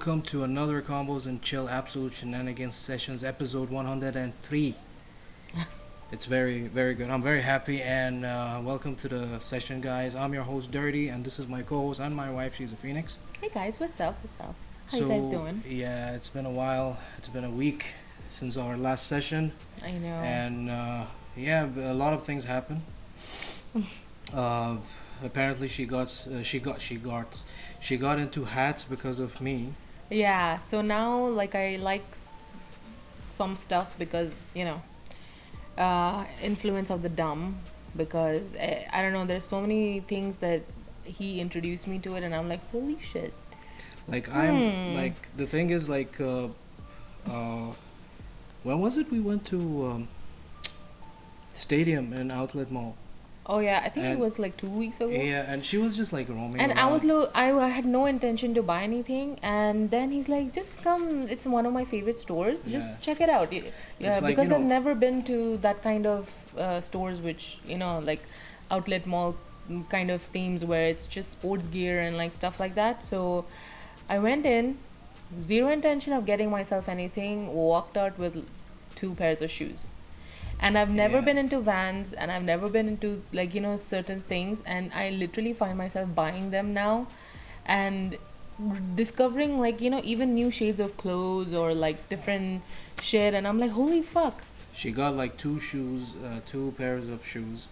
welcome to another Combos and Chill Absolute Shenanigans Sessions, episode 103. It's very good. I'm very happy, and welcome to the session, guys. I'm your host, Dirty, and this is my co-host and my wife. She's a Phoenix. Hey guys, what's up? What's up? How you guys doing? Yeah, it's been a while. It's been a week since our last session, I know. and yeah, a lot of things happened. uh, Apparently, she got into hats because of me. Yeah, so now like I like some stuff because, influence of the dumb because I don't know, there's so many things that he introduced me to it and I'm like, holy shit. Like like the thing is when was it we went to stadium in Outlet Mall? Oh yeah, I think it was like 2 weeks ago. Yeah, and she was just like roaming and around. I had no intention to buy anything, and then he's like, just come, it's one of my favorite stores, just check it out. Yeah, like, because I've never been to that kind of stores which, like outlet mall kind of themes where it's just sports gear and like stuff like that. So I went in, zero intention of getting myself anything, walked out with 2 pairs of shoes. And I've never been into Vans, and I've never been into like certain things, and I literally find myself buying them now and discovering like even new shades of clothes or like different shit, and I'm like, holy fuck. She got like 2 pairs of shoes,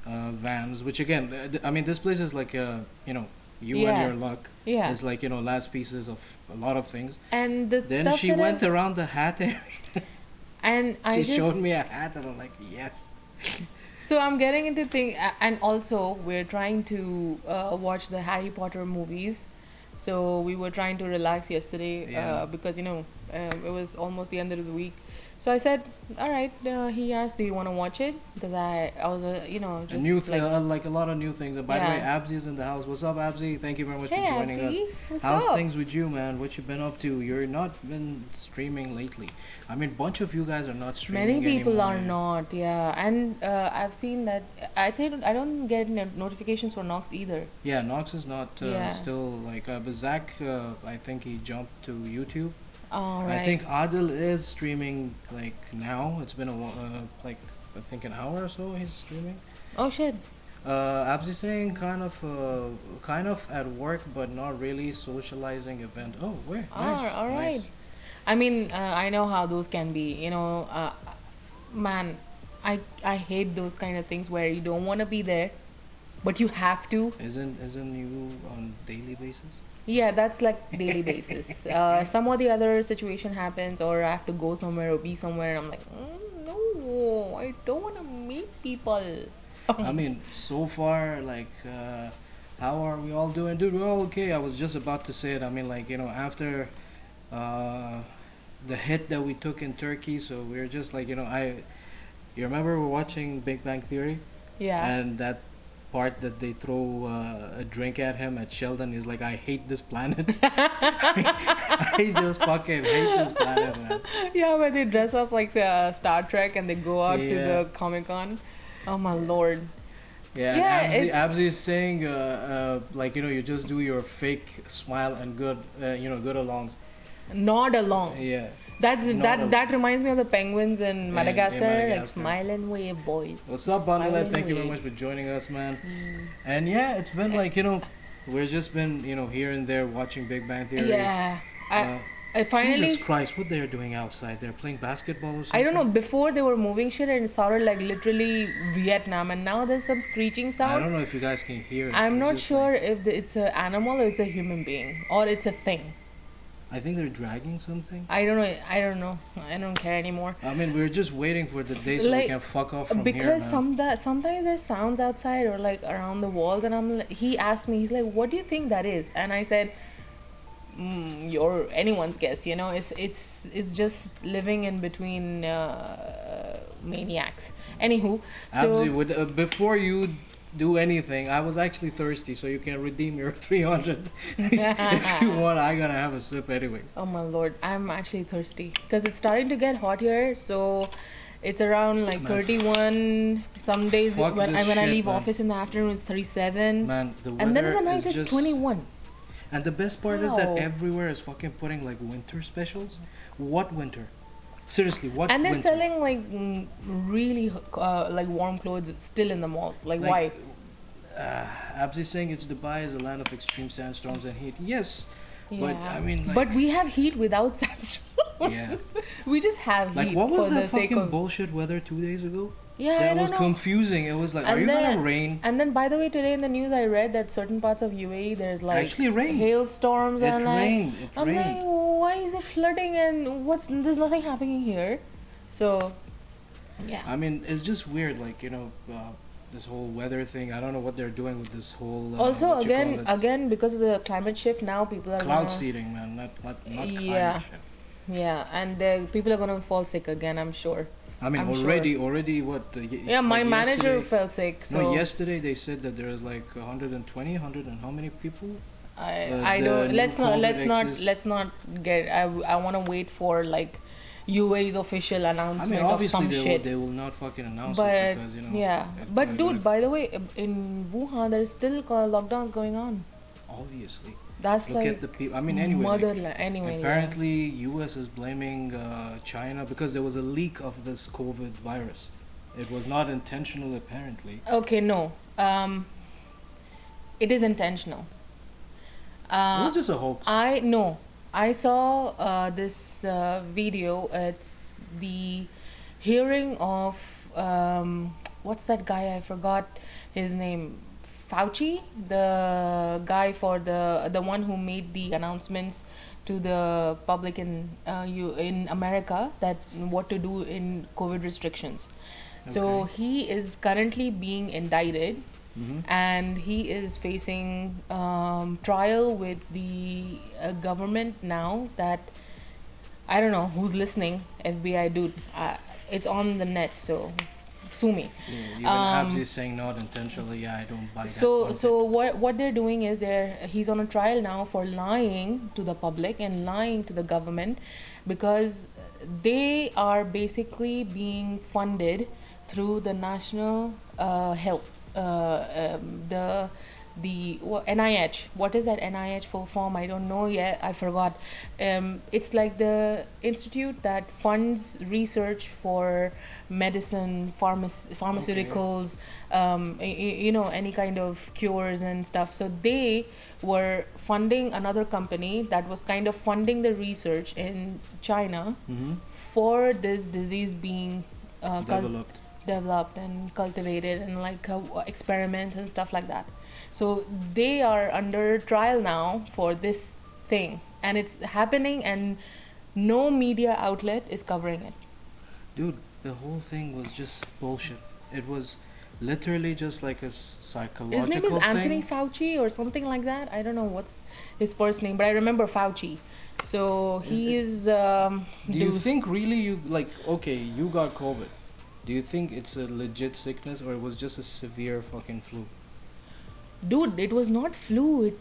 Vans, which again, I mean, this place is like you and your luck. Yeah. It's like last pieces of a lot of things. And the Then stuff she that went around the hat area. and I She just showed me a hat, and I'm like, yes. So I'm getting into things, and also we're trying to watch the Harry Potter movies. So we were trying to relax yesterday because it was almost the end of the week. So I said, all right. He asked, do you want to watch it? Because I was just A new like a lot of new things. And by the way, Abzi is in the house. What's up, Abzi? Thank you very much for joining us. What's How's up? things with you, man? What you been up to? You're not been streaming lately. I mean, bunch of you guys are not streaming. Many people anymore. are not, and I've seen that. I think I don't get notifications for Nox either. Yeah, Nox is not still like. But Zach, I think he jumped to YouTube. All right. I think Adil is streaming like now. It's been like I think an hour or so he's streaming. Oh shit. Abzi saying kind of at work but not really socializing event. Oh, where? Nice. All right. Nice. I mean, I know how those can be. Man, I hate those kind of things where you don't want to be there, but you have to. Isn't you on daily basis? Yeah, that's like daily basis. Some or the other situation happens, or I have to go somewhere or be somewhere, and I'm like, no, I don't want to meet people. I mean, so far, like, how are we all doing? Dude, we're all okay. I was just about to say it. I mean, like, after the hit that we took in Turkey, so we're just like, you remember we're watching Big Bang Theory? Yeah. And that part that they throw a drink at him at Sheldon is like, I hate this planet. I just fucking hate this planet, man. Yeah, where they dress up like Star Trek and they go out to the Comic-Con. Oh my lord. Yeah, Abzi is saying like you just do your fake smile and good alongs. Nod along. Yeah. That reminds me of the penguins in Madagascar. Like smile and wave, boys. What's up, Bandole? Thank you very much for joining us, man. And yeah, it's been like we've just been here and there watching Big Bang Theory. Yeah. I finally. Jesus Christ, what they're doing outside? They're playing basketball or something? I don't know. Before they were moving shit and it sounded like literally Vietnam, and now there's some screeching sound. I don't know if you guys can hear it. I'm not sure if it's an animal or it's a human being or it's a thing. I think they're dragging something. I don't know. I don't care anymore. I mean, we're just waiting for the day so we can fuck off from because here, man. sometimes there's sounds outside or like around the walls, and he asked me, he's like, what do you think that is? And I said, your anyone's guess. It's just living in between maniacs. Anywho, so Abzi, before you do anything, I was actually thirsty, so you can redeem your 300 if you want. I'm gonna have a sip anyway. Oh my lord, I'm actually thirsty because it's starting to get hot here. So it's around like 31. Some days when I leave office in the afternoon, it's 37. Man, the weather and then in the night is it's 21. And the best part is that How? everywhere is fucking putting like winter specials. What winter? Seriously, what And they're winter? selling like really like warm clothes still in the malls. Like, why? Like, Abzi's saying it's Dubai is a land of extreme sandstorms and heat. Yes, but Yeah. I mean, like, But we have heat without sandstorms. yeah. We just have Like, heat what for was the that sake fucking of. bullshit weather 2 days ago? Yeah, I That don't was know. confusing. It was like, are And you then- gonna rain? And then, by the way, today in the news I read that certain parts of UAE there's like Actually rained. hailstorms It and like rained. It I'm rained. like, why is it flooding and there's nothing happening here? So, yeah. I mean, it's just weird. Like, this whole weather thing. I don't know what they're doing with this whole. Also, what you again, call it? again, because of the climate shift, now people are Cloud gonna, seeding, man. Not Yeah. climate shift. yeah, and people are gonna fall sick again. I'm sure. I mean, I'm already, what? Yeah, my like manager yesterday- fell sick. So No, yesterday they said that there is like 120, 100 and how many people? I the don't. new Let's not. COVID Let's excess- not get. I want to wait for like UAE's official I announcement mean, of obviously some they shit. will not fucking announce But it because yeah, it but will- dude, by the way, in Wuhan there's still lockdowns going on. obviously That's look like at the people. I mean, anyway, like, motherland. Anyway, yeah. apparently U.S. is blaming China because there was a leak of this COVID virus. It was not intentional, apparently. Okay, no. It is intentional. It was just a hoax. I no. I saw this video. It's the hearing of what's that guy? I forgot his name. Fauci, the guy for the one who made the announcements to the public in America that what to do in COVID restrictions. So Okay. he is currently being indicted Mm-hmm. and he is facing trial with the government now that I don't know who's listening. FBI dude, it's on the net, so sue me. Yeah, even Um, Abzi is saying not intentionally. Yeah, I don't buy that. So one so what they're doing is he's on a trial now for lying to the public and lying to the government because they are basically being funded through the national health NIH. What is that NIH full form? I don't know yet. I forgot. It's like the institute that funds research for medicine, pharmaceuticals, any kind of cures and stuff. So they were funding another company that was kind of funding the research in China Mm-hmm. for this disease being Developed. and cultivated and like experiments and stuff like that. So they are under trial now for this thing and it's happening and no media outlet is covering it. Dude, the whole thing was just bullshit. It was literally just like a psychological His name is Anthony thing. Fauci or something like that. I don't know what's his first name, but I remember Fauci. So he is Do you dude. think really okay, you got COVID. Do you think it's a legit sickness or it was just a severe fucking flu? Dude, it was not flu.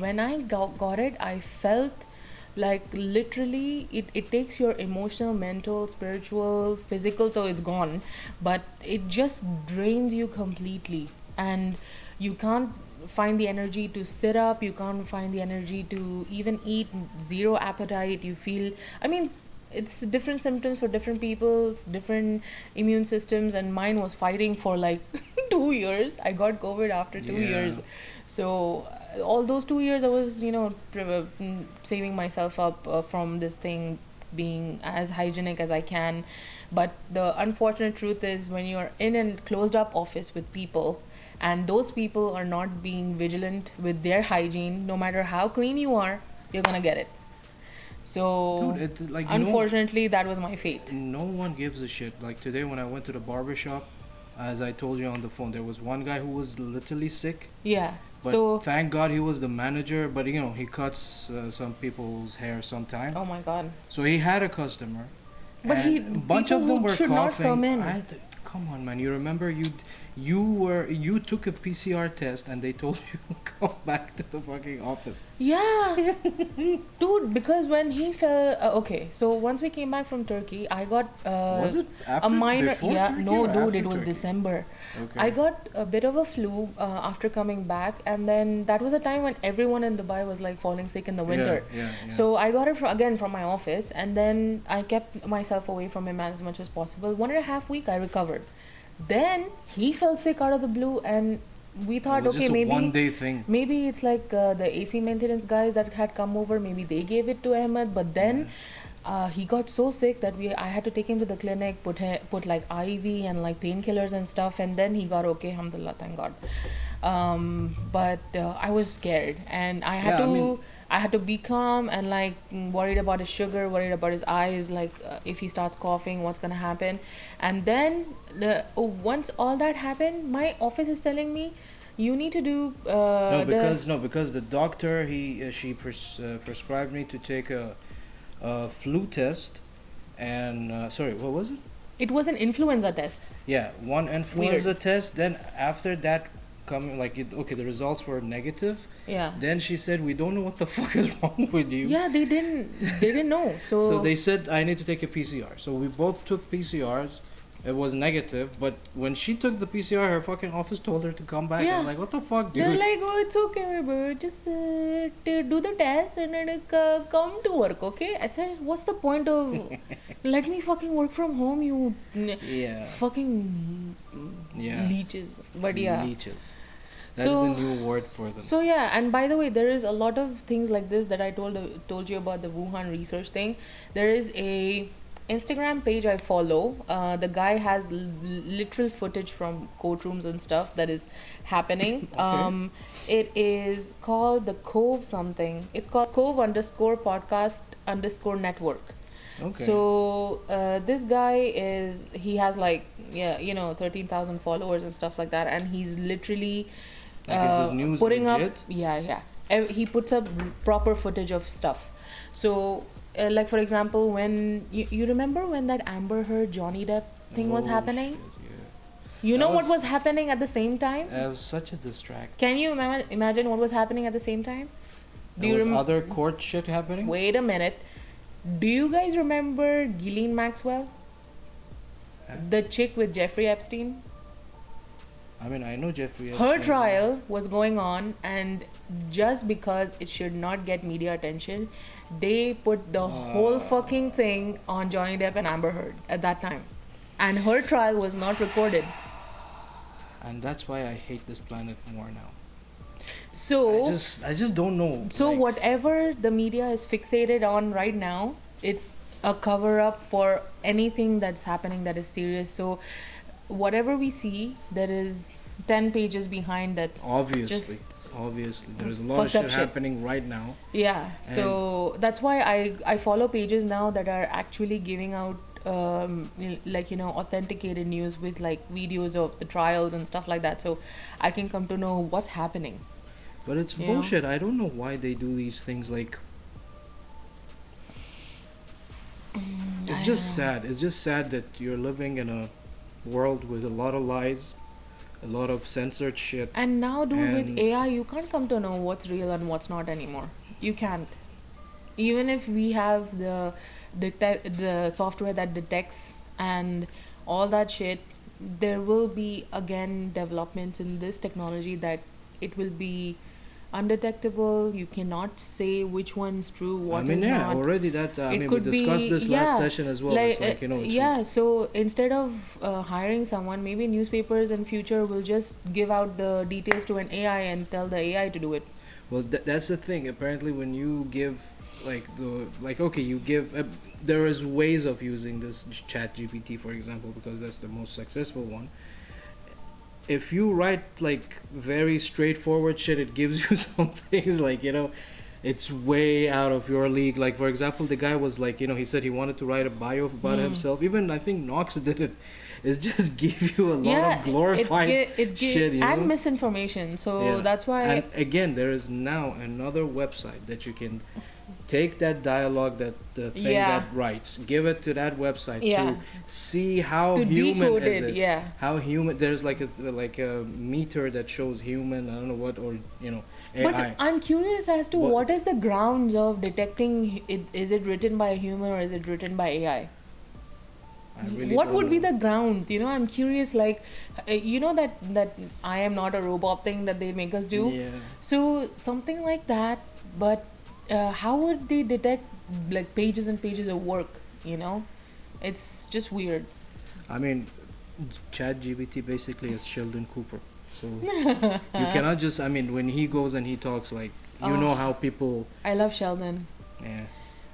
When I got it, I felt like literally it takes your emotional, mental, spiritual, physical, so it's gone. But it just drains you completely. And you can't find the energy to sit up. You can't find the energy to even eat. Zero appetite. You feel, I mean, it's different symptoms for different people, it's different immune systems, and mine was fighting for like 2 years. I got COVID after 2 Yeah. years. So all those 2 years I was, saving myself up from this thing being as hygienic as I can. But the unfortunate truth is when you're in a closed up office with people and those people are not being vigilant with their hygiene, no matter how clean you are, you're gonna get it. So Dude, unfortunately that was my fate. no one gives a shit. Like today when I went to the barber shop, as I told you on the phone, there was one guy who was literally sick. Yeah. But So thank God he was the manager. But he cuts some people's hair sometime. oh my god. So he had a customer. But and a bunch people of them who were should not coughing. come in. Come on, man. You remember you took a PCR test and they told you to come back to the fucking office. Yeah, dude. Because when he fell, okay. So once we came back from Turkey, I got Was it after a minor. before Yeah, Turkey no, or dude. after It was Turkey? December. Okay. I got a bit of a flu after coming back, and then that was a time when everyone in Dubai was like falling sick in the winter. Yeah. So I got it again from my office, and then I kept myself away from him as much as possible. 1.5 week, I recovered. Then he fell sick out of the blue, and we It thought, was okay, just a maybe 1 day thing. maybe it's like the AC maintenance guys that had come over. Maybe they gave it to Ahmed, but then he got so sick that I had to take him to the clinic, put like IV and like painkillers and stuff, and then he got okay. Alhamdulillah, thank God. But I was scared, and I had Yeah, I to. mean- I had to be calm and like worried about his sugar, worried about his eyes, like if he starts coughing, what's gonna happen. And then once all that happened, my office is telling me you need to do Because the doctor prescribed me to take a flu test, and sorry, what was it? it was an influenza test. Yeah, one influenza test. Then after that, the results were negative. Yeah. Then she said, "We don't know what the fuck is wrong with you." Yeah, they didn't know. So they said I need to take a PCR. So we both took PCRs. It was negative, but when she took the PCR, her fucking office told her to come back. Yeah. I'm like, what the fuck, dude? they're like, oh, it's okay, bro. Just do the test and then come to work, okay? I said, what's the point of let me fucking work from home, you Yeah. fucking Yeah. leeches. But yeah. Leeches. That's So- the new word for them. So yeah, and by the way, there is a lot of things like this that I told you about the Wuhan research thing. There is a Instagram page I follow. The guy has literal footage from courtrooms and stuff that is happening. Okay. It is called the Cove something. It's called Cove _ podcast _ network. Okay. So this guy he has like 13,000 followers and stuff like that, and he's literally Like, is his news putting legit? up he puts up proper footage of stuff. So like for example, when you remember when that Amber Heard Johnny Depp thing was Oh, happening, shit, yeah. you know That what was- was happening at the same time? That was such a distract. Can you imagine what was happening at the same time? There was other court shit happening? Wait a minute. Do you guys remember Ghislaine Maxwell? The chick with Jeffrey Epstein? I mean, I know Jeffrey Her Epstein. trial was going on, and just because it should not get media attention, they put the whole fucking thing on Johnny Depp and Amber Heard at that time. And her trial was not recorded. And that's why I hate this planet more now. So, I just don't know. so like, whatever the media is fixated on right now, it's a cover up for anything that's happening that is serious. So, whatever we see, there is 10 pages behind that's just Obviously, there's a lot of fucked up shit shit. happening right now. yeah. So that's why I follow pages now that are actually giving out authenticated news with like videos of the trials and stuff like that, so I can come to know what's happening. But it's Yeah. bullshit. I don't know why they do these things. Like, it's I just know. sad. It's just sad that you're living in a world with a lot of lies, a lot of censored shit. And now, dude, with And- AI, you can't come to know what's real and what's not anymore. You can't. Even if we have the software that detects and all that shit, there will be again developments in this technology that it will be undetectable. You cannot say which one's true, what is not. Already that. I It mean, we could be- discussed this last yeah, session as well. It's like, it's yeah, so instead of hiring someone, maybe newspapers in future will just give out the details to an AI and tell the AI to do it. Well, that's the thing. Apparently, when you give there is ways of using this Chat GPT, for example, because that's the most successful one. If you write like very straightforward shit, it gives you some things like, it's way out of your league. Like, for example, the guy was like, he said he wanted to write a bio about himself. Even I think Knox did it. It's just give you a lot of glorified shit, and misinformation. So Yeah. that's why. And again, there is now another website that you can take that dialogue, that the thing Yeah. that writes, give it to that website Yeah. to see how To human decode is it, it. yeah. How human? There's like a meter that shows human. I don't know what, or AI. But I'm curious as to what is the grounds of detecting it. Is it written by a human or is it written by AI? I really What don't would be know. the grounds? I'm curious. Like, that I am not a robot thing that they make us do. Yeah. So something like that. But how would they detect like pages and pages of work? It's just weird. I mean, Chat GBT basically is Sheldon Cooper. So you cannot just. I mean, when he goes and he talks, like know Oh, how people. I love Sheldon. Yeah.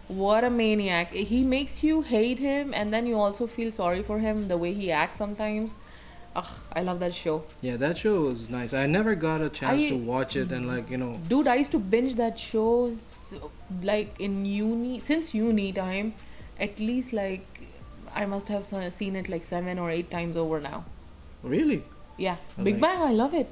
What a maniac. He makes you hate him and then you also feel sorry for him the way he acts sometimes. Ugh, I love that show. Yeah, that show was nice. I never got a chance to I watch it, and Dude, I used to binge that show like in uni, since uni time, at least like I must have seen it like 7 or 8 times over now. really, Yeah, I Big like- Bang, I love it.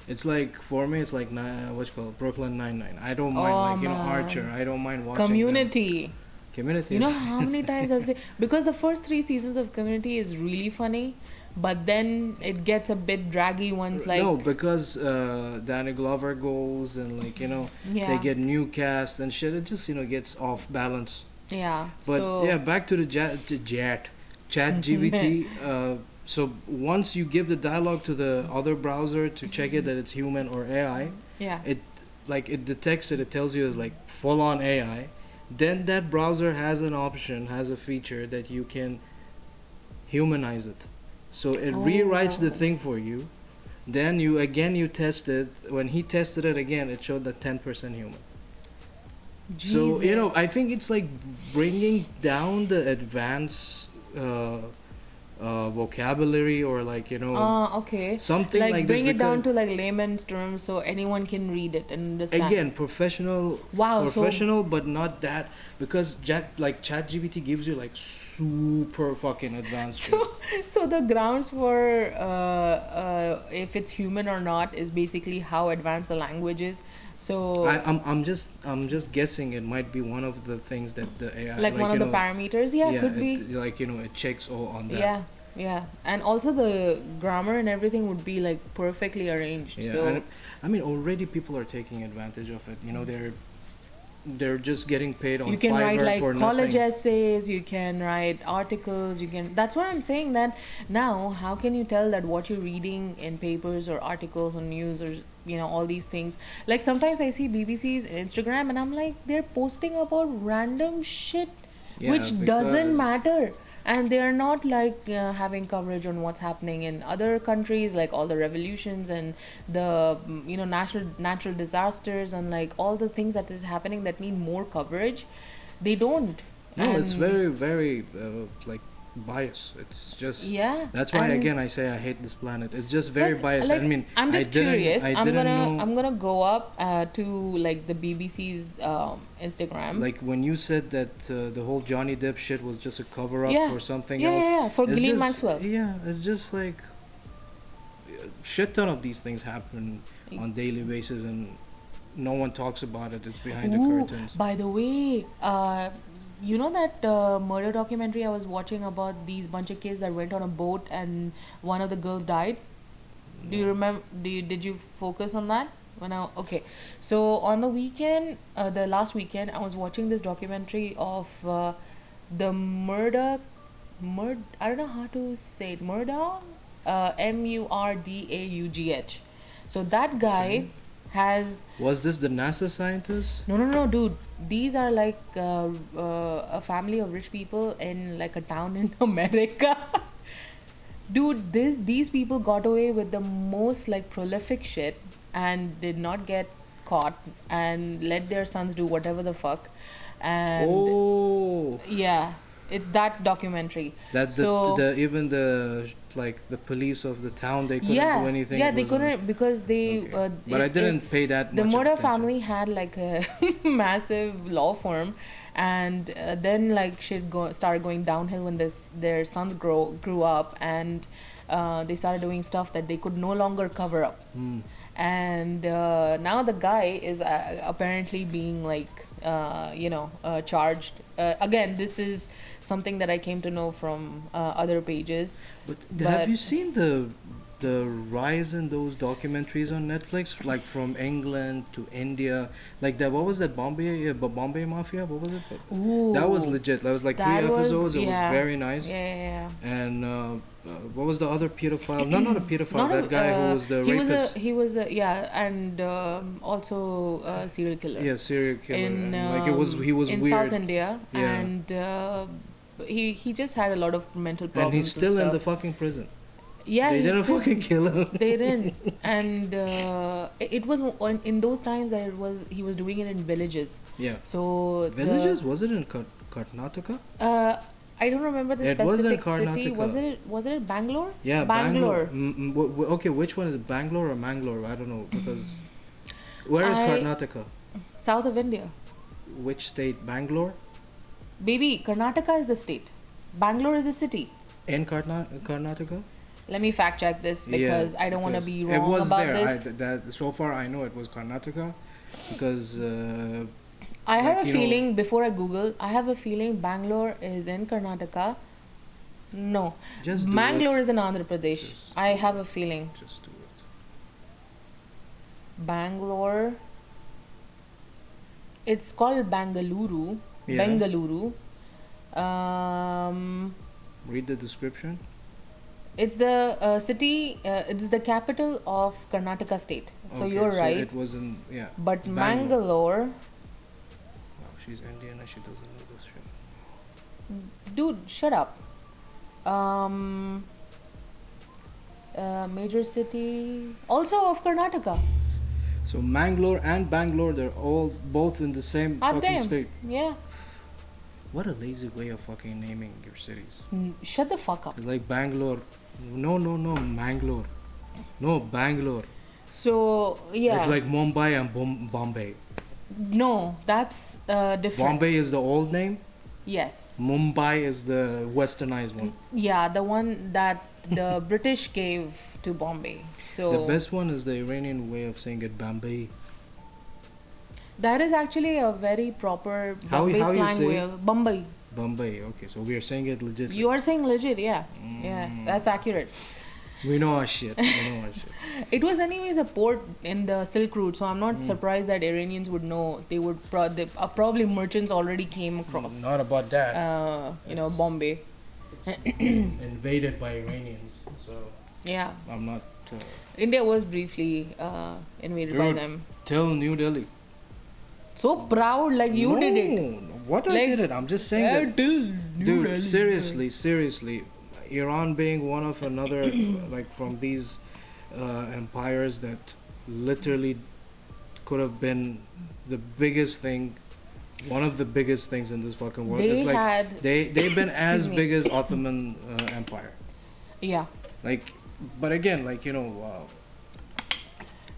it's like for me, it's like what's it called Brooklyn Nine-Nine. I don't mind Oh, like man. Archer. I don't mind watching them. Community. Community. You know how many times I've seen, because the first 3 seasons of Community is really funny, but then it gets a bit draggy once like no, because Danny Glover goes and yeah. they get new cast and shit. It just gets off balance. Yeah. But so yeah, back to the Chat GBT. So once you give the dialogue to the other browser to check it that it's human or AI, yeah. it detects it. It tells you it's like full on AI. Then that browser has an option, has a feature that you can humanize it. So it rewrites the Oh. thing for you. Then you test it. When he tested it again, it showed that 10% human. Jesus. So I think it's like bringing down the advanced vocabulary, or Okay. something Like like bring this. it down Because to like layman's terms so anyone can read it and understand. again, professional, Wow. but not that, because ChatGPT gives you like super fucking advanced. So the grounds for if it's human or not is basically how advanced the language is. So I'm just guessing it might be one of the things that the AI like one of the parameters, yeah, could be. it checks all on that. Yeah, yeah, and also the grammar and everything would be like perfectly arranged. Yeah, So and I mean already people are taking advantage of it. They're just getting paid on you can write Fiverr like for college nothing. essays, you can write articles, you can. That's why I'm saying that now. How can you tell that what you're reading in papers or articles or news or all these things? Like sometimes I see BBC's Instagram and I'm like, they're posting about random shit Yeah, which doesn't because- matter, and they're not like having coverage on what's happening in other countries, like all the revolutions and the natural disasters and like all the things that is happening that need more coverage. They don't. No, it's And- very, very like biased. It's just yeah. that's why and- again I say I hate this planet. It's just very but, biased. like, I mean, I'm just curious. I didn't know. I'm gonna go up to like the BBC's Instagram. Like when you said that the whole Johnny Depp shit was just a cover up Yeah. or something yeah, else. yeah, yeah, for It's Ghislaine just- Maxwell. Yeah, it's just like a shit ton of these things happen on daily basis, and no one talks about it. It's behind the Ooh, curtains. by the way, you know that murder documentary I was watching about these bunch of kids that went on a boat and one of the girls died? Do you remember? Did you focus on that? Okay, so on the weekend, the last weekend, I was watching this documentary of the I don't know how to say it. Murdaugh. So that guy Okay. has Was this the NASA scientist? no, dude. These are like a family of rich people in like a town in America. Dude, these people got away with the most like prolific shit and did not get caught and let their sons do whatever the fuck. And Oh, yeah, it's that documentary. that So- the even the the police of the town, they couldn't Yeah, do anything. yeah, It they wasn't- couldn't because they. Okay. But I didn't pay that The much murder attention. family had like a massive law firm, and then like shit started going downhill when their sons grew up, and they started doing stuff that they could no longer cover up. Hmm. And now the guy is apparently being like charged. Again, this is something that I came to know from other pages. But But have you seen the rise in those documentaries on Netflix, like from England to India, like that? What was that Bombay Mafia? What was it? That was ooh, legit. That was like that three was episodes. It was yeah, very nice. yeah. And what was the other pedophile? No, not a pedophile. Not That a, guy who was the rapist. he was a yeah, and also a serial killer. Yeah, serial killer. In And like he was in weird. South India, Yeah. and he just had a lot of mental And problems. he's still in the stuff. fucking prison. Yeah, They he's didn't still, fucking kill him. they didn't, and it was in those times that he was doing it in villages. Yeah. So Villages? Was it in Karnataka? I don't remember the It was in specific city. Karnataka. Was it Bangalore? Yeah, Bangalore. Okay, which one is it? Bangalore or Mangalore? I don't know because where is I- Karnataka? South of India. Which state? Bangalore? Baby, Karnataka is the state. Bangalore is the city. In Karnataka? Let me fact check this because I don't want to because be it wrong was about there. this. That so far I know it was Karnataka because I have like, a you know- feeling, before I Google, I have a feeling Bangalore is in Karnataka. No. just do Mangalore it. is in Andhra Pradesh. Just I have a feeling. Just do it. Bangalore. It's called Bangalore. Yeah. Bengaluru. Read the description. It's the city, it's the capital of Karnataka state. So Okay, you're so right. it was in But Bangalore. Mangalore, Wow, she's Indian and she doesn't know this shit. dude, shut up. Major city, also of Karnataka. So Mangalore and Bangalore, they're all both in the same Ah, fucking damn. state. Yeah. What a lazy way of fucking naming your cities. Shut the fuck up. It's like Bangalore. No, Mangalore. No, Bangalore. So yeah. It's like Mumbai and Bombay. No, that's different. Bombay is the old name. Yes. Mumbai is the westernized one. Yeah, the one that the British gave to Bombay. So The best one is the Iranian way of saying it, Bombay. that is actually a very proper How Bombay you slang say way it? of Bombay. Bombay. Okay, so we are saying it legit. You are saying legit, yeah. Yeah, that's accurate. We know our shit. We know our shit. It was anyways a port in the Silk Route, so I'm not surprised that Iranians would know. They would probably merchants already came across. Not about that. It's- Bombay. Invaded by Iranians. So Yeah, I'm not. India was briefly invaded by Dude. them. Till New Delhi. So proud, like you did it. What I Like, did it? I'm just saying that. Dude, seriously, Iran being one of another, like from these empires that literally could have been the biggest thing, one of the biggest things in this fucking world. They It's like had they've been as Excuse me. big as Ottoman Empire. yeah. Like, but again, like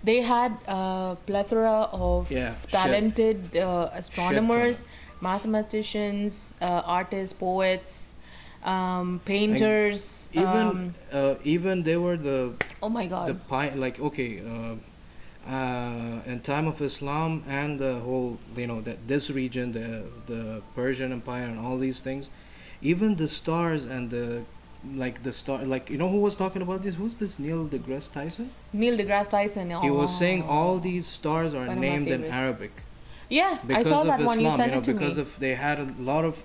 They had a plethora of Yeah, shit. talented astronomers, mathematicians, artists, poets, painters. even they were the Oh my god. like okay in time of Islam and the whole that this region, the Persian Empire and all these things, even the stars and the star, like who was talking about this? Who's this Neil deGrasse Tyson? Neil deGrasse Tyson. He was saying all these stars are One of my named in favorites. Arabic Yeah, because I saw of that one. You Islam, sent it to because me. of they had a lot of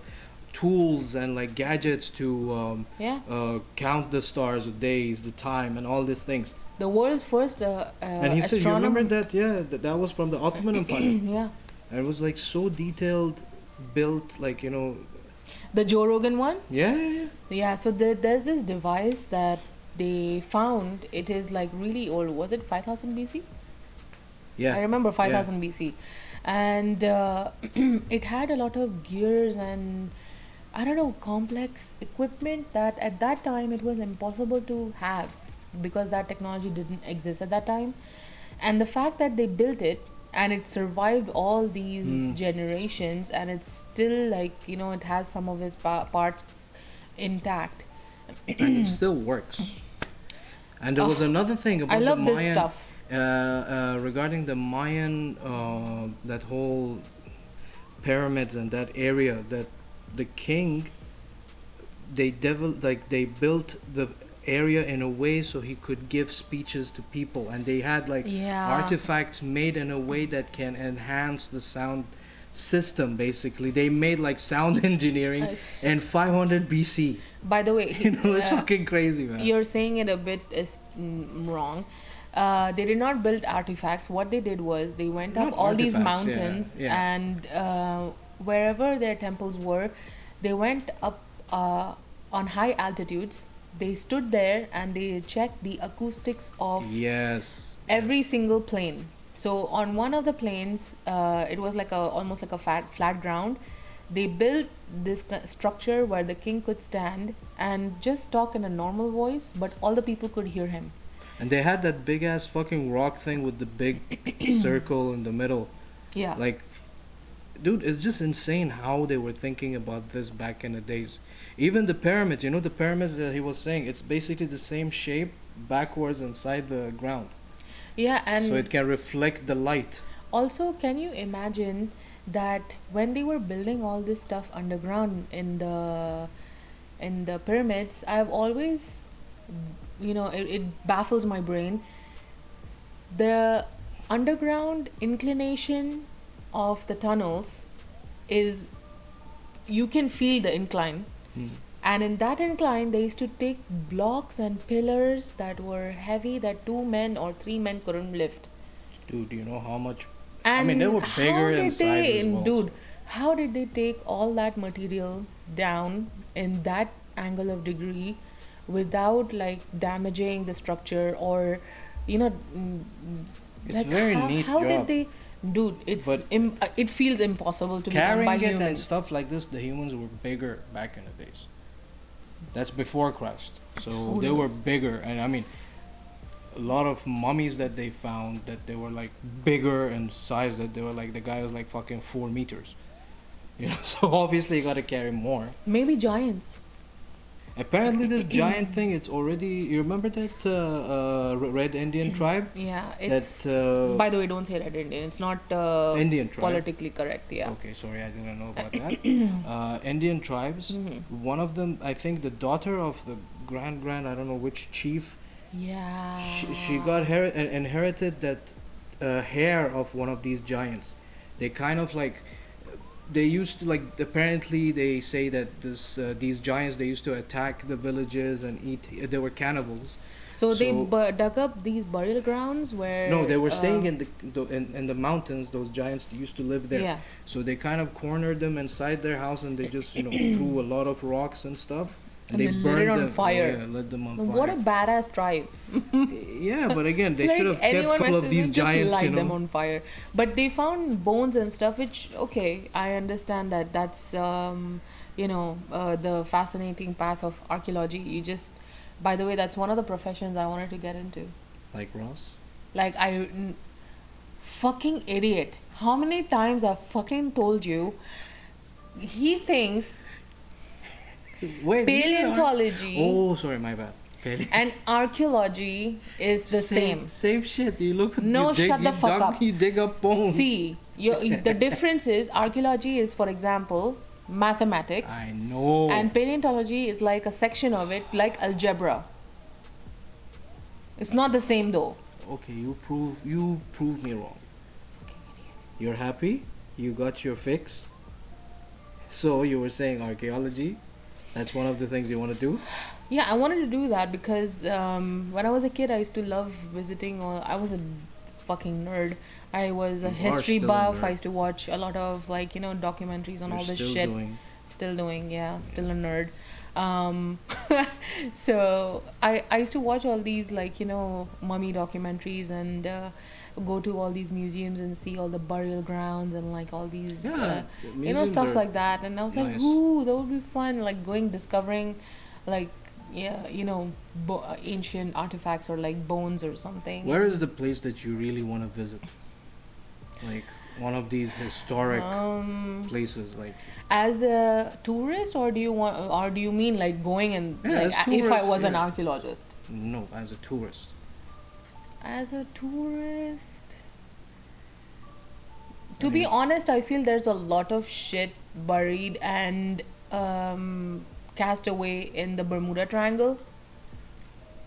tools and like gadgets to Yeah, count the stars, the days, the time, and all these things. the world's first And he said, you remember that? Yeah, that was from the Ottoman Empire. Yeah, And it was like so detailed, built, like the Joe Rogan one. yeah. Yeah, so there's this device that they found. It is like really old. Was it 5000 BC? Yeah. I remember 5000 BC. And it had a lot of gears and I don't know, complex equipment that at that time it was impossible to have because that technology didn't exist at that time. And the fact that they built it and it survived all these generations and it's still like, it has some of its parts intact. And it still works. And there was another thing about I love the this Mayan, stuff. regarding the Mayan, that whole pyramids and that area that the king they built the area in a way so he could give speeches to people, and they had like Yeah. artifacts made in a way that can enhance the sound system. Basically, they made like sound engineering It's- in 500 BC. By the way, You know, it's uh, fucking crazy, man. you're saying it a bit is wrong. They did not build artifacts. What they did was they went up Not all these artifacts, yeah, mountains, yeah. and wherever their temples were, they went up on high altitudes. They stood there and they checked the acoustics of Yes. every single plane. So on one of the planes, it was like almost like a flat ground. They built this structure where the king could stand and just talk in a normal voice, but all the people could hear him. And they had that big ass fucking rock thing with the big circle in the middle. Yeah. Like, dude, it's just insane how they were thinking about this back in the days. Even the pyramids, you know, the pyramids that he was saying, it's basically the same shape backwards inside the ground. Yeah, and So it can reflect the light. also, can you imagine that when they were building all this stuff underground in the pyramids, I've always, it baffles my brain. The underground inclination of the tunnels is, you can feel the incline. And in that incline, they used to take blocks and pillars that were heavy that 2 men or 3 men couldn't lift. Dude, you know how much. And I mean, they were bigger in size as well. Dude, how did they take all that material down in that angle of degree without like damaging the structure or, It's very neat how job. did they? Dude, But it feels impossible to be done Carrying by it humans. and stuff like this, the humans were bigger back in the days. That's before Christ. So Who they were knows? bigger. And I mean, a lot of mummies that they found that they were like bigger in size, that they were like, the guy was like fucking 4 meters. You know, so obviously you gotta carry more. Maybe giants. Apparently, this giant thing, it's already. You remember that Red Indian tribe? Yeah, it's. That By the way, don't say Red Indian. It's not Indian tribe. politically correct. Yeah. Okay, sorry, I didn't know about that. Indian tribes. Mhm. One of them, I think, the daughter of the grand, I don't know which chief. Yeah. She got inherited that hair of one of these giants. They kind of like. They used to like. Apparently, they say that these giants, they used to attack the villages and eat. They were cannibals. So they So- dug up these burial grounds where. No, they were staying in the mountains. Those giants used to live there. Yeah. So they kind of cornered them inside their house, and they just threw a lot of rocks and stuff, And they they lit burned it on them. fire. Yeah, lit them on What a fire. badass tribe. Yeah, but again, they Like, should have kept a anyone couple else of these would just giants. light them on fire. But they found bones and stuff, which okay, I understand that. That's the fascinating path of archaeology. You just, by the way, that's one of the professions I wanted to get into. Like Ross. Like fucking idiot. How many times I've fucking told you? He thinks Wait. paleontology Oh, sorry, my bad. and archaeology is the same. Same shit. You look. No, you dig, shut the you fuck up. You dig up bones. See, the difference is archaeology is, for example, mathematics, I know. and paleontology is like a section of it, like algebra. It's not the same though. Okay, you prove me wrong. You're happy? You got your fix? So you were saying archaeology? That's one of the things you want to do? Yeah, I wanted to do that because when I was a kid, I used to love visiting. I was a fucking nerd. I was a You are history still a buff. nerd. I used to watch a lot of documentaries on You're all this still shit. doing. Still doing, yeah, still a nerd. So I used to watch all these mummy documentaries and go to all these museums and see all the burial grounds and like all these Yeah, stuff like that. And I was like, nice. ooh, that would be fun. Like discovering like ancient artifacts or like bones or something. Where is the place that you really want to visit? Like one of these historic places, like As a tourist, or do you mean like going and Yeah, like, as if I tourist, was an yeah. archaeologist? no, as a tourist. As a tourist, To be honest, I feel there's a lot of shit buried and cast away in the Bermuda Triangle.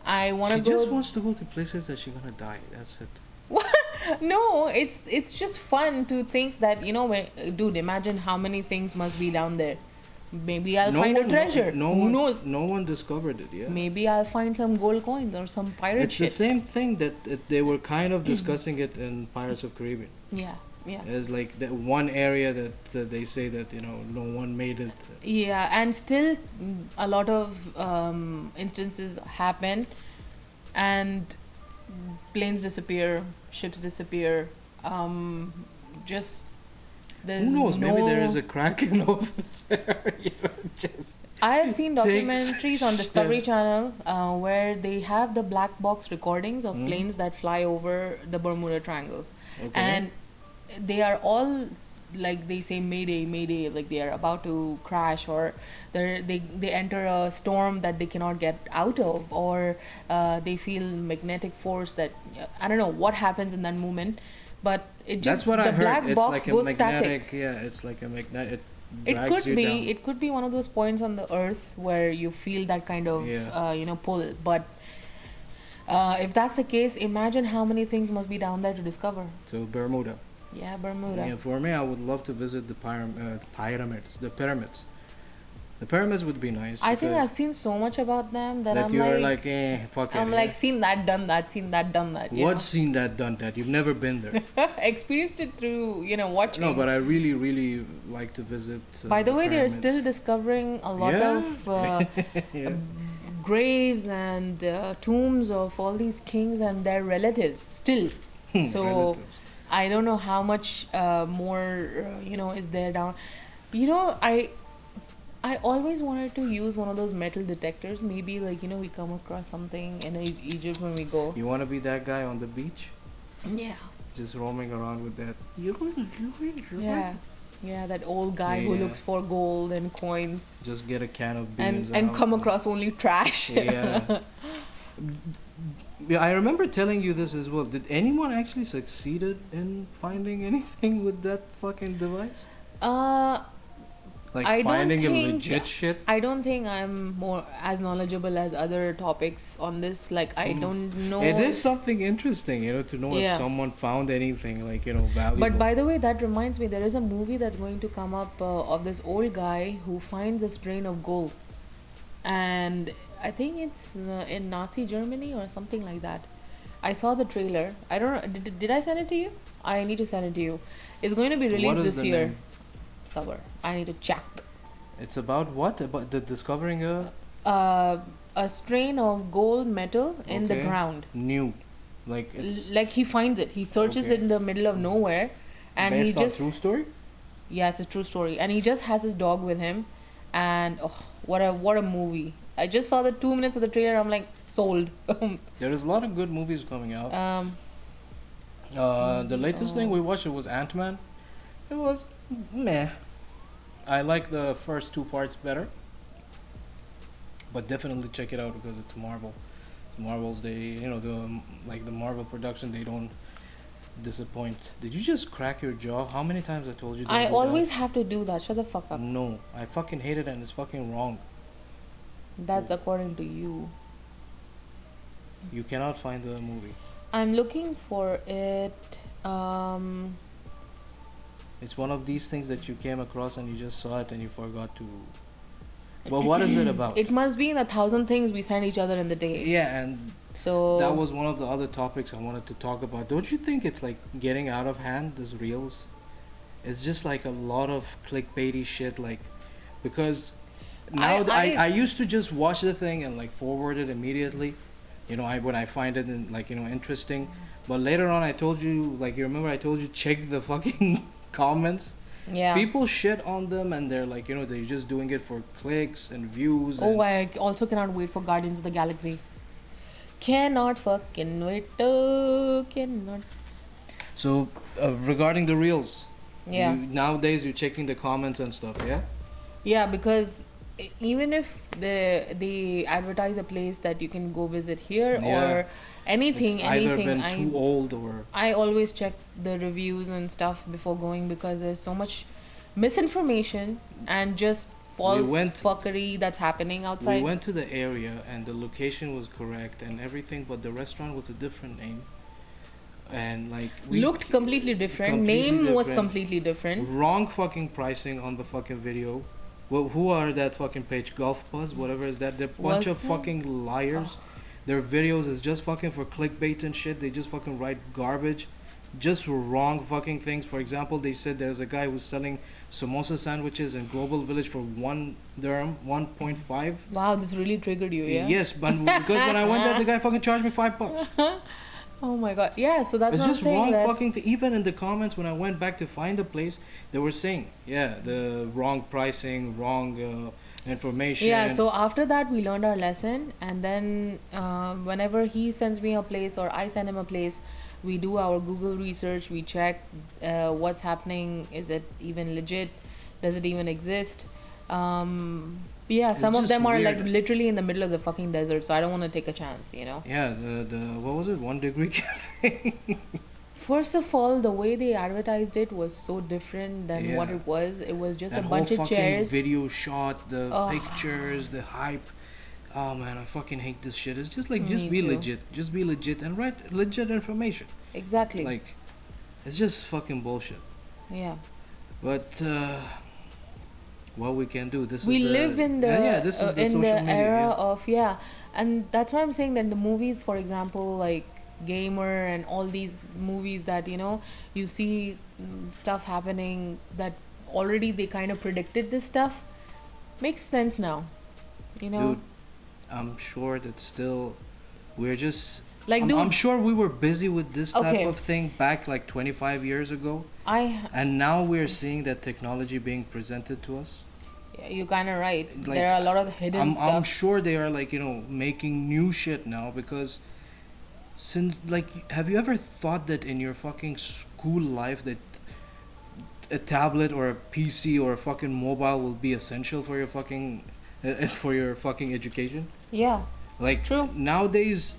I want to She go. just wants to go to places that she's gonna die. That's it. No, it's just fun to think that dude, imagine how many things must be down there. Maybe I'll find a treasure. Who knows? No one discovered it yet. Maybe I'll find some gold coins or some pirate It's shit. the same thing that they were kind of discussing it in Pirates of Caribbean. Yeah, yeah. There's like that one area that they say that no one made it. Yeah, and still a lot of instances happen, and planes disappear, ships disappear. Just there's Who knows? no. Maybe there is a kraken over there. Just I have seen takes documentaries on Discovery shit. Channel where they have the black box recordings of Hmm. planes that fly over the Bermuda Triangle, Okay. and they are all like they say Mayday, Mayday, like they are about to crash, or they enter a storm that they cannot get out of, or they feel magnetic force that I don't know what happens in that moment, but it just That's what the I heard. black It's box like a goes magnetic. static. Yeah, it's like a magnet. It drags could you be down. it could be one of those points on the earth where you feel that kind of Yeah. pull, but if that's the case, imagine how many things must be down there to discover. So Bermuda. Yeah, Bermuda. Yeah, for me, I would love to visit the pyramids. The pyramids. The pyramids would be nice. I think because I've seen so much about them that that I'm you're like, fuck it. I'm like seen that, done that, seen that, done that. You What's seen that, done that? You've never been there. know? Experienced it through watching. No, but I really, really like to visit. By the way, they're pyramids. still discovering a lot Yeah. of Yeah. graves and tombs of all these kings and their relatives still. So Relatives. I don't know how much more is there down. I always wanted to use one of those metal detectors. Maybe we come across something in Egypt when we go. You want to be that guy on the beach, Yeah. just roaming around with that. Yeah, that old guy who Yeah. looks for gold and coins Just get a can of beans and out come across only trash. Yeah. Yeah, I remember telling you this as well. Did anyone actually succeeded in finding anything with that fucking device? Like I don't finding a think- legit shit? I don't think I'm more as knowledgeable as other topics on this. Like I don't know. It is something interesting, to know Yeah. if someone found anything valuable. But by the way, that reminds me, there is a movie that's going to come up of this old guy who finds a strain of gold, and I think it's in Nazi Germany or something like that. I saw the trailer. I don't know. Did I send it to you? I need to send it to you. It's going to be released What is this the year. name? Summer. I need to check. It's about what? About the discovering A strain of gold metal in the Okay. ground. new, like it's Like he finds it. He searches Okay. it in the middle of nowhere, and based he on just true story. yeah, it's a true story. And he just has his dog with him, and what a movie! I just saw the 2 minutes of the trailer. I'm like sold. There is a lot of good movies coming out. um, The latest thing we watched was Ant-Man. It was meh. I like the first two parts better, but definitely check it out because it's Marvel. Marvel's the Marvel production, they don't disappoint. Did you just crack your jaw? How many times I told you? I don't do always have to do that. Shut the fuck that? up. No, I fucking hate it and it's fucking wrong. That's according to you. You cannot find the movie. I'm looking for it. It's one of these things that you came across and you just saw it and you forgot to. Well, what is it about? It must be in 1,000 things we send each other in the day. Yeah, and So that was one of the other topics I wanted to talk about. Don't you think it's like getting out of hand, this reels? It's just like a lot of clickbaity shit, like, because now I used to just watch the thing and like forward it immediately, when I find it interesting. But later on, I told you, like, you remember I told you check the fucking comments. yeah. People shit on them and they're like, they're just doing it for clicks and views. Oh, and I also cannot wait for Guardians of the Galaxy. Cannot fucking wait. Oh, cannot. So regarding the reels, Yeah. nowadays you're checking the comments and stuff, yeah? Yeah, because even if they advertise a place that you can go visit here Yeah. or anything, It's either anything, been too old or I always check the reviews and stuff before going because there's so much misinformation and just false went- fuckery that's happening outside. we went to the area and the location was correct and everything, but the restaurant was a different name. And like we Looked completely different. completely Name was different. completely different. wrong fucking pricing on the fucking video. Well, who are that fucking page? Golf Buzz, whatever is that? They're a bunch Was of it? fucking liars. Their videos is just fucking for clickbait and shit. They just fucking write garbage, just wrong fucking things. For example, they said there's a guy who's selling samosa sandwiches in Global Village for 1 dirham, 1.5. Wow, this really triggered you, yeah? Yes, but because when I went there, the guy fucking charged me $5. Oh my god. Yeah, so that's It's what I'm just saying. wrong That fucking thing. Even in the comments when I went back to find the place, they were saying, yeah, the wrong pricing, wrong information. yeah, so after that we learned our lesson, and then whenever he sends me a place or I send him a place, we do our Google research, we check what's happening, is it even legit, does it even exist. Yeah, It's some of just them are like weird. literally in the middle of the fucking desert, so I don't want to take a chance, you know. Yeah, the what was it? 1 Degree Cafe. First of all, the way they advertised it was so different than what Yeah. it was. It was just That a whole bunch of fucking chairs. video shot, the Oh. pictures, the hype. Oh man, I fucking hate this shit. It's just like just Me be too. legit, just be legit and write legit information. Exactly. Like, it's just fucking bullshit. Yeah. But what we can do? This We is the, live in the yeah, this is the in social the media. era Yeah. of and that's why I'm saying that the movies, for example, like Gamer and all these movies that you see stuff happening that already they kind of predicted this stuff makes sense now. Dude, I'm sure that still we're just Like, dude, I'm sure we were busy with this type Okay. of thing back like 25 years ago, I and now we're seeing that technology being presented to us. you're kind of right. Like, There are a lot of hidden I'm stuff. sure they are like making new shit now because since like have you ever thought that in your fucking school life that a tablet or a PC or a fucking mobile will be essential for your fucking for your fucking education? Yeah, Like True. nowadays,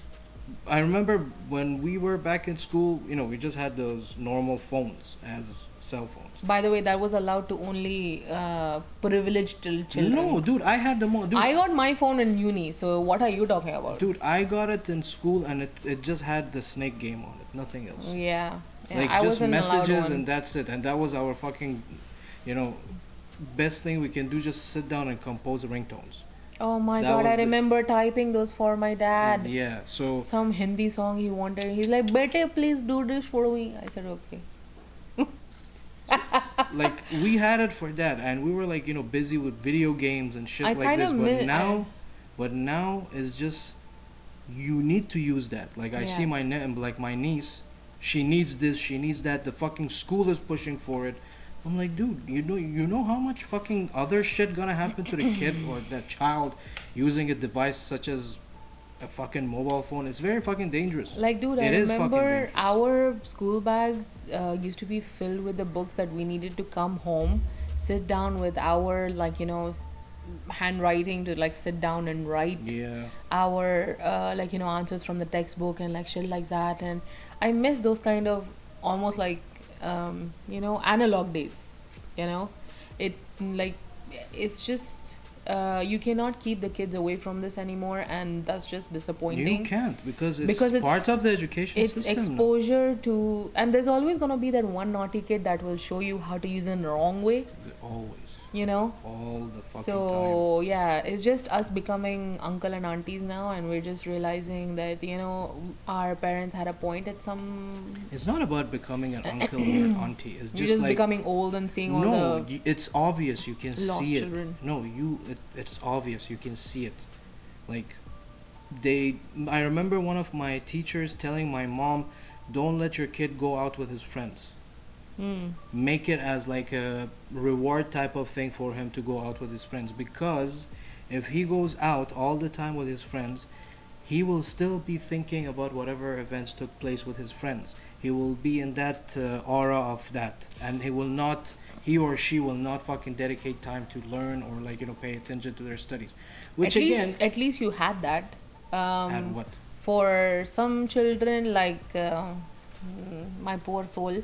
I remember when we were back in school, we just had those normal phones as cell phones. by the way, that was allowed to only privileged children. No, dude, I had the dude, I got my phone in uni, so what are you talking about? dude, I got it in school and it just had the snake game on it, nothing else. Yeah, Like I just wasn't allowed messages one. and that's it. And that was our fucking, best thing we can do. Just sit down and compose ringtones. Oh my That god, was I the- remember typing those for my dad. Yeah, so Some Hindi song he wanted. He's like, "Bete, please do this for me." I said, "Okay." like we had it for that, and we were like busy with video games and shit I like kind this. of But mi- now, it's just you need to use that. Like I see Yeah. my niece, she needs this, she needs that. The fucking school is pushing for it. I'm like, dude, you know how much fucking other shit gonna happen to the kid or that child using a device such as a fucking mobile phone? It's very fucking dangerous. Like, dude, I It is fucking remember dangerous. our school bags used to be filled with the books that we needed to come home, sit down with our handwriting to like sit down and write Yeah. our answers from the textbook and like shit like that. And I miss those kind of almost like analog days. It's just you cannot keep the kids away from this anymore, and that's just disappointing. You can't because Because it's it's- part of the education It's system. now. exposure to, and there's always gonna be that one naughty kid that will show you how to use it in the wrong way. Always. All the fucking So time. yeah, it's just us becoming uncle and aunties now, and we're just realizing that our parents had a point at some. It's not about becoming an uncle or an auntie. It's You're just just like becoming old and seeing all no, the it's obvious. You can lost see children. it. No, it's obvious. You can see it. Like I remember one of my teachers telling my mom, "Don't let your kid go out with his friends. Make it as like a reward type of thing for him to go out with his friends, because if he goes out all the time with his friends, he will still be thinking about whatever events took place with his friends. He will be in that aura of that, and he will not he or she will not fucking dedicate time to learn or like pay attention to their studies, which At least you had that. and what For some children, like my poor soul,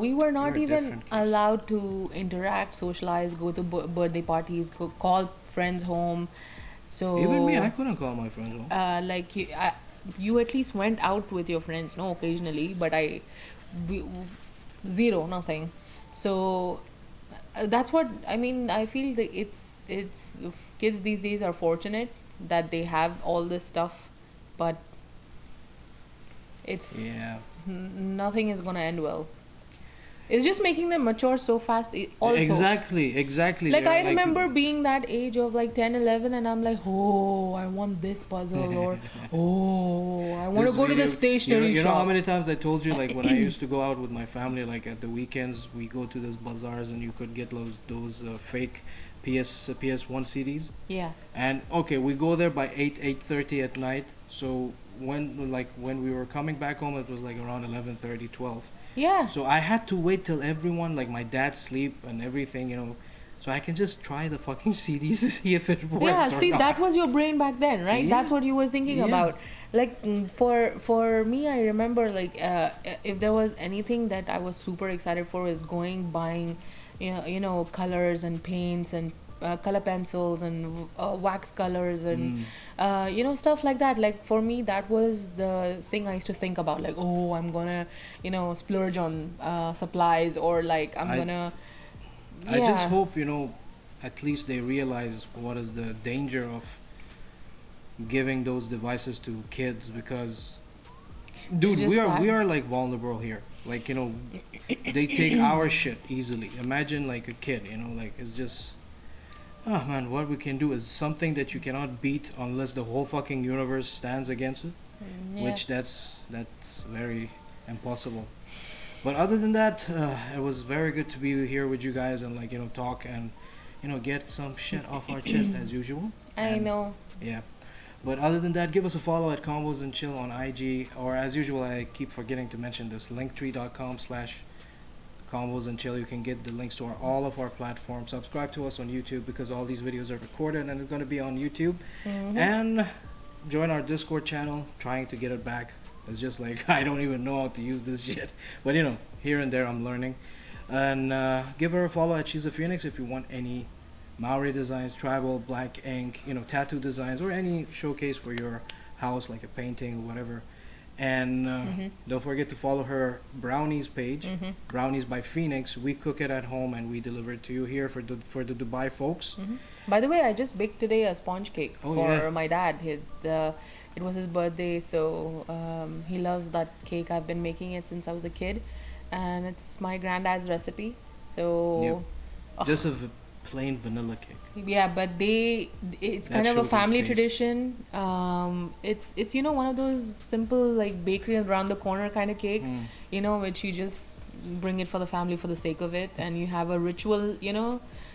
we were not You're a even different case. allowed to interact, socialize, go to birthday parties, call friends home. So even me, I couldn't call my friends home. like you at least went out with your friends, no, occasionally, but we, zero, nothing. So that's what I mean. I feel that it's kids these days are fortunate that they have all this stuff, but it's Yeah. nothing is gonna end well. It's just making them mature so fast. Also, Exactly. like yeah, I remember being that age of like 10, 11, and I'm like, oh, I want this puzzle, or oh, I want to this go to the video- stationery you know how shop. many times I told you, like when I used to go out with my family, like at the weekends, we go to these bazaars and you could get those fake PS1 CDs. Yeah. And okay, we go there by 8:30 at night. So when we were coming back home, it was like around 11:30, 12. Yeah. So I had to wait till everyone, like my dad, sleep and everything, so I can just try the fucking CDs to see if it works. Yeah, or see, not. that was your brain back then, right? Yeah. That's what you were thinking Yeah. about. Like for me, I remember like if there was anything that I was super excited for is buying, colors and paints and color pencils and wax colors and stuff like that. Like for me, that was the thing I used to think about. Like, oh, I'm gonna splurge on supplies, or like I'm gonna. I just Yeah. hope at least they realize what is the danger of giving those devices to kids, because dude, just sad. we are like vulnerable here. Like they take our shit easily. Imagine like a kid, like it's just. Oh man, what we can do is something that you cannot beat unless the whole fucking universe stands against it. Yeah. Which that's very impossible. But other than that, it was very good to be here with you guys and like talk and get some shit off our chest as usual. I And, know. Yeah. But other than that, give us a follow at Combos and Chill on IG, or as usual, I keep forgetting to mention this, linktree.com/Combos and Chill. You can get the links to all of our platforms. Subscribe to us on YouTube because all these videos are recorded and it's going to be on YouTube. Mhm. And join our Discord channel, trying to get it back. It's just like I don't even know how to use this shit. But here and there I'm learning. And give her a follow at She's a Phoenix if you want any Maori designs, tribal, black ink, tattoo designs, or any showcase for your house, like a painting or whatever. And don't forget to follow her Brownies page, Brownies by Phoenix. We cook it at home and we deliver it to you here for the Dubai folks. By the way, I just baked today a sponge cake Oh, for yeah. my dad. It was his birthday, so he loves that cake. I've been making it since I was a kid, and it's my granddad's recipe. So Just a plain vanilla cake. yeah, but it's That kind of a shows his family taste. tradition. It's one of those simple like bakery around the corner kind of cake, which you just bring it for the family for the sake of it, and you have a ritual,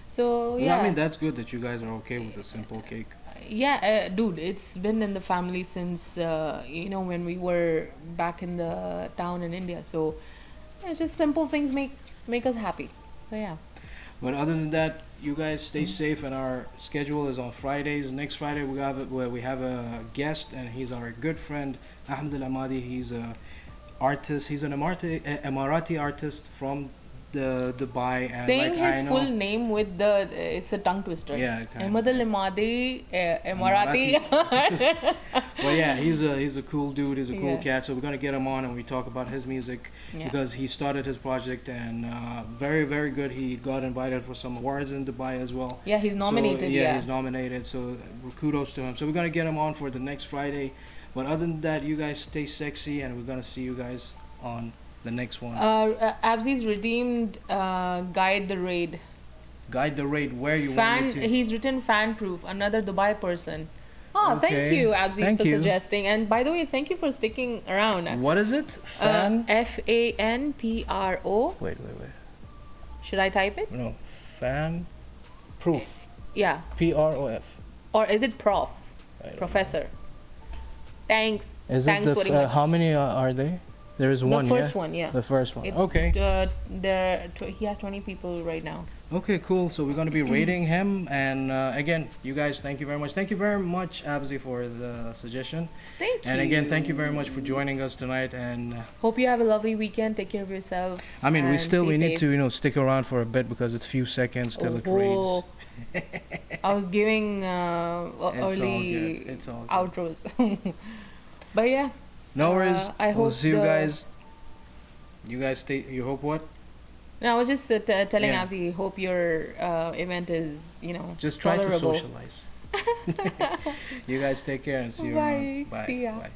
So yeah. Well, I mean, that's good that you guys are okay with a simple cake. Yeah, dude, it's been in the family since when we were back in the town in India. So it's just simple things make us happy. So yeah. But other than that, you guys stay safe, and our schedule is on Fridays. Next Friday we have a guest, and he's our good friend Ahmed Al Amadi. He's a artist. He's an Emirati artist from the Dubai. And Saying like, his I know, full name with it's a tongue twister. Yeah, kind of. Ahmed Al Amadi, Emirati. But yeah, he's a cool dude. He's a cool Yeah. cat. So we're gonna get him on and we talk about his music Yeah. because he started his project and very very good. He got invited for some awards in Dubai as well. Yeah, he's nominated. So, Yeah. he's nominated. So kudos to him. So we're gonna get him on for the next Friday. But other than that, you guys stay sexy, and we're gonna see you guys on the next one. Abzi's redeemed Guide the Raid. Guide the raid where you want it to. He's written fan proof, another Dubai person. Oh, thank Okay. you, Abzi, Thank for you. suggesting. And by the way, thank you for sticking around. What is it? Fan? FANPRO. Wait. Should I type it? No. Fan. Proof. Yeah. PROF. Or is it prof? I don't Professor. Thanks. Is Thanks it very much. how many are they? There is one, The first yeah? one, yeah. The first one. It, Okay. he has 20 people right now. Okay, cool. So we're going to be rating him. And again, you guys, thank you very much. Thank you very much, Abzi, for the suggestion. Thank you. And again, thank you very much for joining us tonight. And Hope you have a lovely weekend. Take care of yourself. I mean, and stay we need safe. to, stick around for a bit because it's few seconds till it rains. I was giving It's all early good. It's all good. outros. But yeah. No worries. I We'll hope see you the- guys. You guys stay. You hope what? No, I was just telling Yeah. Abdi, hope your event is, Just try tolerable. to socialize. You guys take care and see you Bye. around. Bye. See ya. Bye.